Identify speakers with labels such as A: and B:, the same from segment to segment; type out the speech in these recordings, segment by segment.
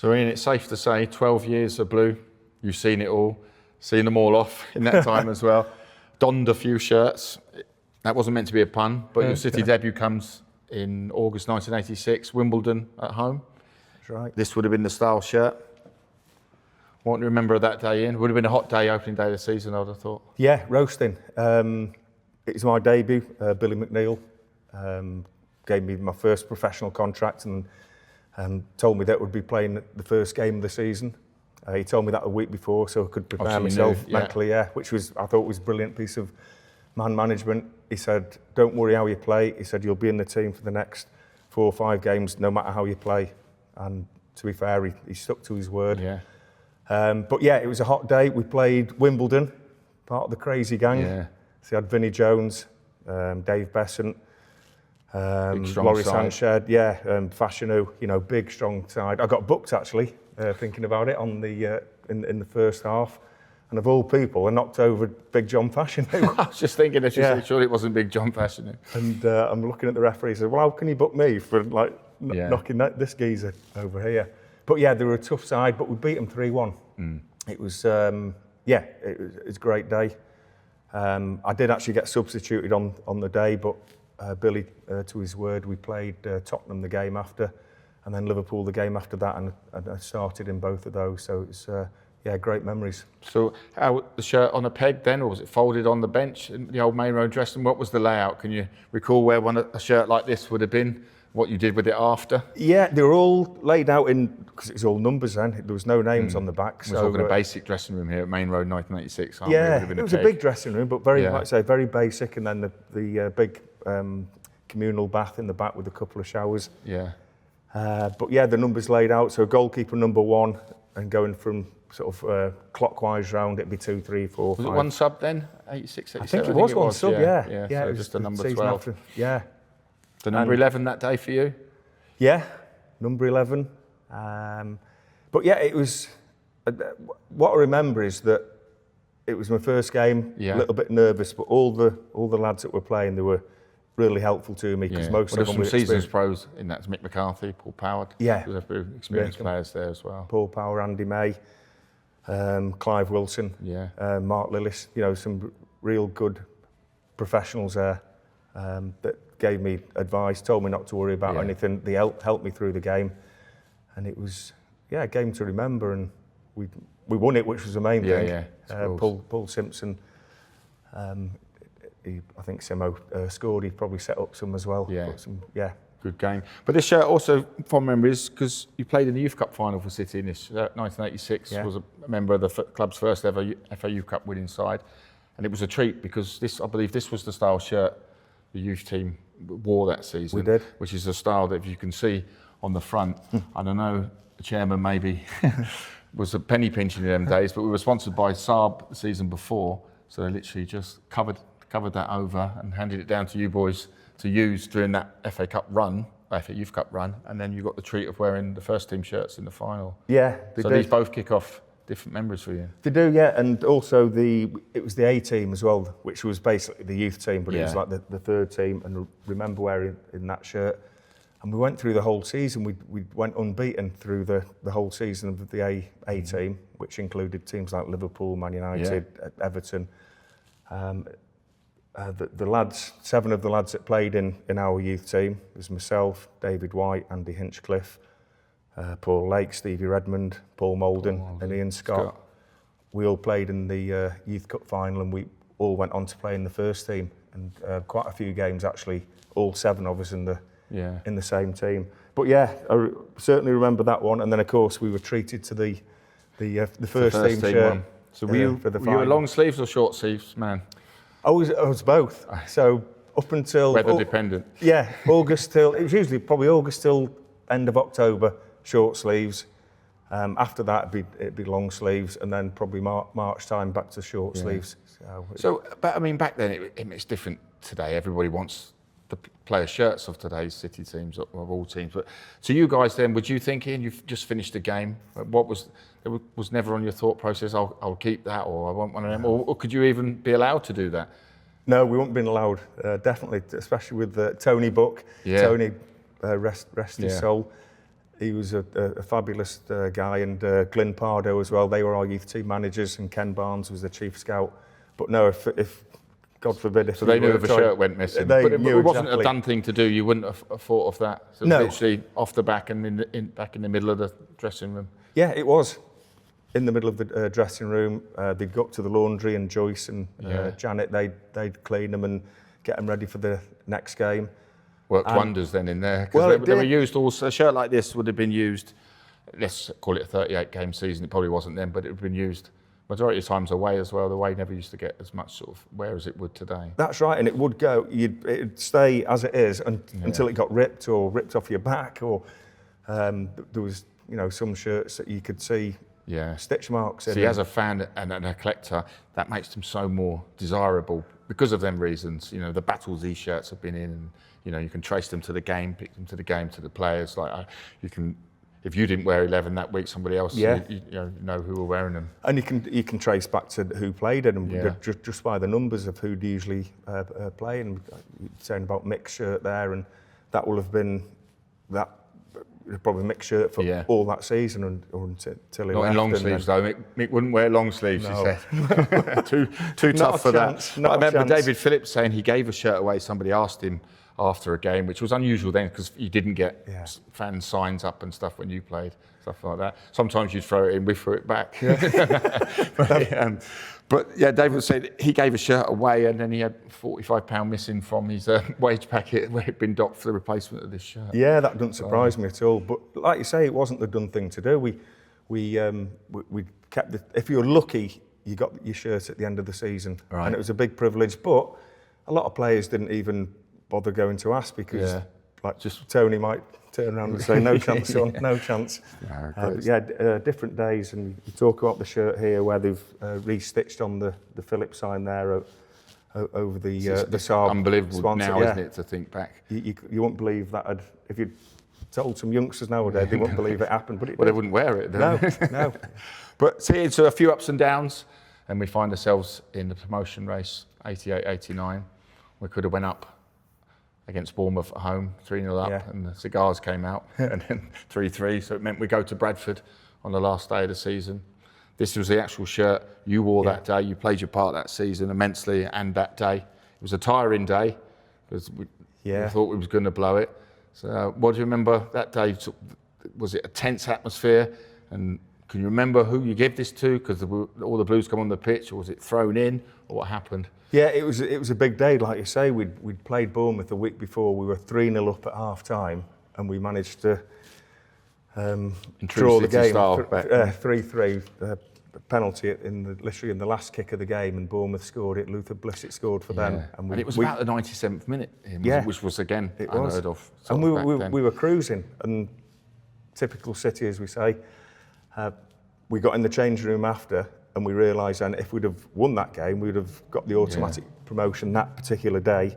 A: So Ian, it's safe to say 12 years of blue, you've seen it all, seen them all off in that time as well. Donned a few shirts. That wasn't meant to be a pun, but your City debut comes in August 1986, Wimbledon at home.
B: That's right.
A: This would have been the style shirt. What do you remember of that day, Ian? Would have been a hot day, opening day of the season, I'd have thought.
B: Yeah, roasting. It was my debut. Billy McNeil gave me my first professional contract and told me that I would be playing the first game of the season. He told me that a week before, so I could prepare myself mentally. Which I thought was a brilliant piece of man management. He said, "Don't worry how you play." He said, "You'll be in the team for the next 4 or 5 games, no matter how you play." And to be fair, he stuck to his word.
A: Yeah.
B: But yeah, it was a hot day. We played Wimbledon, part of the crazy gang.
A: Yeah.
B: So you had Vinnie Jones, Dave Besant, Laurie
A: side.
B: Sanchez, Fashanu, big, strong side. I got booked actually, thinking about it, on the in the first half. And of all people, I knocked over Big John Fashanu.
A: I was just thinking, as you said, surely it wasn't Big John Fashanu.
B: And I'm looking at the referee, said, "Well, how can you book me for knocking this geezer over here?" But yeah, they were a tough side, but we beat them 3-1. It was, it was a great day. I did actually get substituted on the day, but Billy, to his word, we played Tottenham the game after, and then Liverpool the game after that, and I started in both of those. So it's great memories.
A: So how the shirt on a peg then, or was it folded on the bench in the old Maine Road dressing room? What was the layout? Can you recall where a shirt like this would have been? What you did with it after?
B: Yeah, they were all laid out because it was all numbers then. There was no names on the back.
A: We're talking a basic dressing room here at Maine Road, 1986.
B: It was a big dressing room, but very, like I say, very basic. And then the big communal bath in the back with a couple of showers.
A: Yeah.
B: But yeah, the numbers laid out. So goalkeeper number 1, and going from sort of clockwise round, it'd be 2, 3, 4, 5.
A: Was it one sub then? 86, 87?
B: I think it was one sub. Yeah.
A: So
B: it was
A: just a number
B: season
A: 12.
B: after. Yeah.
A: The number 11 that day for you?
B: Yeah, number 11. But yeah, it was. What I remember is that it was my first game. A little bit nervous, but all the lads that were playing, they were really helpful to me because most of them were
A: seasons pros in that. Mick McCarthy, Paul Power.
B: Yeah,
A: there were experienced players there as well.
B: Paul Power, Andy May, Clive Wilson, Mark Lillis. Some real good professionals there that gave me advice, told me not to worry about anything. They helped me through the game, and it was a game to remember. And we won it, which was the main thing. Paul Simpson, I think Simo scored. He probably set up some as well. Good
A: game. But this shirt also, fond memories, because you played in the Youth Cup final for City in this 1986. Was a member of the club's first ever FA Youth Cup winning side, and it was a treat because I believe this was the style shirt the youth team wore that season.
B: We did.
A: Which is a style that, if you can see on the front, I don't know, the chairman maybe was a penny pinching in them days, but we were sponsored by Saab the season before, so they literally just covered that over and handed it down to you boys to use during that FA Youth Cup run, and then you got the treat of wearing the first team shirts in the final.
B: Yeah,
A: so these both kick off different memories for you.
B: They do, yeah, and also it was the A team as well, which was basically the youth team, but it was like the third team. And I remember wearing in that shirt, and we went through the whole season. We went unbeaten through the whole season of the A team, which included teams like Liverpool, Man United, Everton. The lads, 7 of the lads that played in our youth team, was myself, David White, Andy Hinchcliffe, Paul Lake, Stevie Redmond, Paul Molden, and Ian Scott. We all played in the Youth Cup final, and we all went on to play in the first team, and quite a few games actually, all 7 of us in the same team. But yeah, I certainly remember that one, and then of course we were treated to the first team shirt.
A: One. So were you long sleeves or short sleeves, man?
B: I was both. So up until
A: weather dependent.
B: Yeah, August till it was usually probably August till end of October, short sleeves. After that, it'd be long sleeves, and then probably March time back to short sleeves.
A: But I mean, back then it's different. Today, everybody wants the player shirts of today's City teams, of all teams. But to you guys, then, would you think, Ian, you've just finished a game? What was never on your thought process? I'll keep that, or I want one of them, or could you even be allowed to do that?
B: No, we wouldn't have been allowed. Definitely, especially with Tony Buck. Tony, rest his soul. he was a fabulous guy, and Glyn Pardo as well. They were our youth team managers, and Ken Barnes was the chief scout. But no, if God forbid, if
A: so they knew if a shirt went missing. But it wasn't
B: exactly.
A: a done thing to do. You wouldn't have thought of that. So
B: No.
A: literally off the back and back in the middle of the dressing room.
B: Yeah, it was in the middle of the dressing room. They'd go up to the laundry, and Joyce and Janet, they'd clean them and get them ready for the next game.
A: Worked wonders then in there, because they were used also. A shirt like this would have been used, let's call it a 38-game season. It probably wasn't then, but it would have been used majority of times away as well. The away never used to get as much sort of wear as it would today.
B: That's right, and it would go. It'd stay as it is until it got ripped or ripped off your back, or there was some shirts that you could see stitch marks in.
A: See, as a fan and a collector, that makes them so more desirable because of them reasons. The battles these shirts have been in, and you can trace them to the game, pick them to the game, to the players. Like you can, if you didn't wear 11 that week, somebody else you know who were wearing them.
B: And you can trace back to who played it, and just by the numbers of who'd usually play. And saying about Mick's shirt there, and that will have been that. Probably Mick's shirt for all that season or until he
A: Not
B: left.
A: in long sleeves though. Mick wouldn't wear long sleeves.
B: No.
A: He said too tough for that. I remember David Phillips saying he gave a shirt away. Somebody asked him after a game, which was unusual then because you didn't get fan signs up and stuff when you played, stuff like that. Sometimes you'd throw it in, we threw it back. But David said he gave a shirt away and then he had £45 missing from his wage packet where it'd been docked for the replacement of this shirt.
B: Yeah, that doesn't surprise me at all. But like you say, it wasn't the done thing to do. We kept if you were lucky, you got your shirt at the end of the season, and it was a big privilege. But a lot of players didn't even bother going to ask because, just Tony might turn around and say, "No chance, son, no chance." Different days, and you talk about the shirt here where they've restitched on the Phillips sign there over the Saab.
A: Unbelievable
B: sponsor.
A: now, isn't it, to think back?
B: You wouldn't believe that if you told some youngsters nowadays, they wouldn't believe it happened. But
A: they wouldn't wear it.
B: No.
A: But see, it's a few ups and downs, and we find ourselves in the promotion race, 88-89. We could have went up against Bournemouth at home, 3-0 up, and the cigars came out, and then 3-3. So it meant we go to Bradford on the last day of the season. This was the actual shirt you wore that day. You played your part that season immensely, and that day. It was a tiring day because we thought we was going to blow it. So what do you remember that day? Was it a tense atmosphere? And can you remember who you gave this to? Because all the Blues come on the pitch, or was it thrown in, or what happened?
B: Yeah, it was a big day, like you say. We'd played Bournemouth the week before. We were 3-0 up at half time, and we managed to draw the game 3-3. Penalty literally in the last kick of the game, and Bournemouth scored it. Luther Blissett scored for them,
A: and it was about the 97th minute, which was again unheard of.
B: And we were cruising, and typical City, as we say. We got in the change room after, and we realised, and if we'd have won that game, we'd have got the automatic promotion that particular day.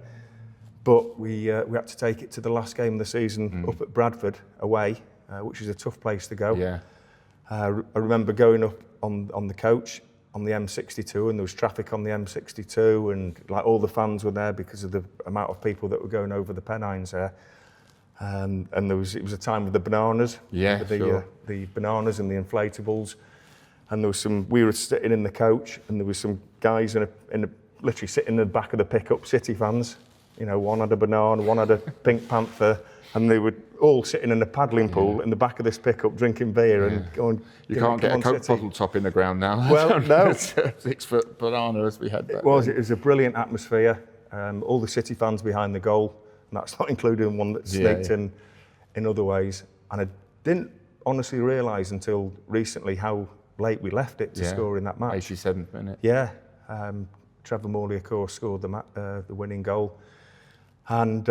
B: But we had to take it to the last game of the season up at Bradford away, which is a tough place to go.
A: Yeah.
B: I remember going up on the coach on the M62, and there was traffic on the M62, and like all the fans were there because of the amount of people that were going over the Pennines there. And it was a time with the bananas, the bananas and the inflatables. And there was we were sitting in the coach, and there was some guys literally sitting in the back of the pickup, City fans. One had a banana, one had a Pink Panther, and they were all sitting in a paddling pool in the back of this pickup drinking beer and going.
A: You can't get a Coke bottle top in the ground now.
B: Well, no.
A: 6-foot banana as we had that.
B: It was a brilliant atmosphere. All the City fans behind the goal, and that's not including one that snaked in other ways. And I didn't honestly realise until recently how late we left it to score in that match.
A: 87th minute.
B: Yeah. Trevor Morley, of course, scored the winning goal. And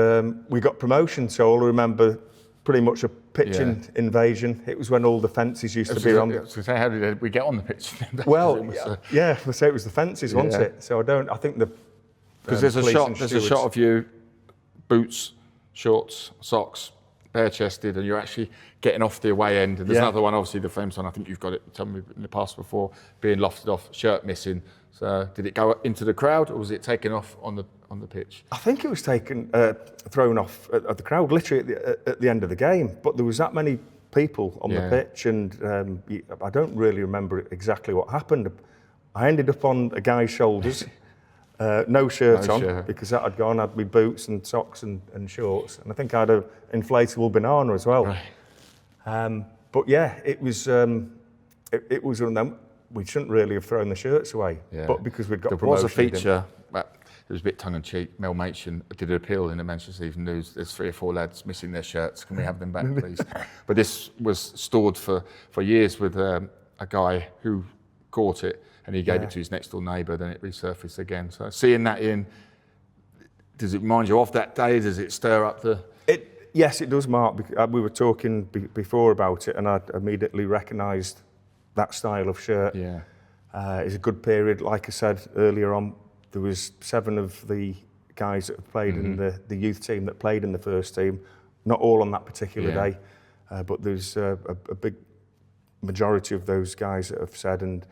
B: we got promotion, so all I remember pretty much a pitch invasion. It was when all the fences used to be on.
A: How did we get on the pitch?
B: Well, let's say it was the fences, wasn't it? So I think
A: because there's a shot of you, boots, shorts, socks, bare-chested, and you're actually getting off the away end. And there's another one, obviously the famous one. I think you've got it. Told me in the past before, being lofted off, shirt missing. So did it go into the crowd, or was it taken off on the pitch?
B: I think it was thrown off at the crowd, literally at the end of the game. But there was that many people on the pitch, and I don't really remember exactly what happened. I ended up on a guy's shoulders, no shirt on, because that had gone. I had my boots and socks and shorts, and I think I had an inflatable banana as well.
A: Right.
B: But yeah, it was one of them. We shouldn't really have thrown the shirts away, but because we'd got
A: there
B: promotion.
A: was a feature. It was a bit tongue-in-cheek. Mel Machin did an appeal in the Manchester Evening News. There's 3 or 4 lads missing their shirts. Can we have them back, please? But this was stored for years with a guy who caught it, and he gave it to his next-door neighbour. Then it resurfaced again. So seeing that does it remind you of that day? Does it stir up the?
B: Yes, it does, Mark. We were talking before about it, and I immediately recognised that style of shirt.
A: Yeah.
B: It's a good period. Like I said earlier on, there was 7 of the guys that have played in the youth team that played in the first team. Not all on that particular day, but there's a big majority of those guys that have said. And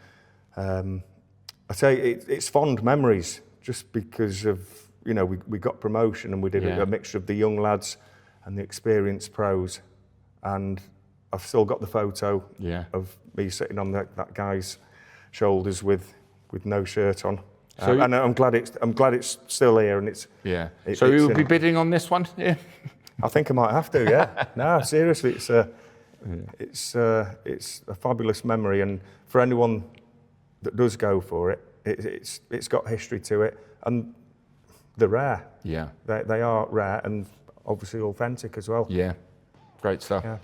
B: I tell you, it's fond memories, just because of, we got promotion and we did a mixture of the young lads and the experienced pros. And I've still got the photo of me sitting on that guy's shoulders with no shirt on. So and I'm glad it's still here, and it's
A: so you will be bidding on this one? Yeah.
B: I think I might have to. Yeah. No, seriously, it's a fabulous memory, and for anyone that does go for it, it's got history to it, and they're rare.
A: Yeah.
B: They are rare and obviously authentic as well.
A: Yeah. Great stuff.
B: Yeah.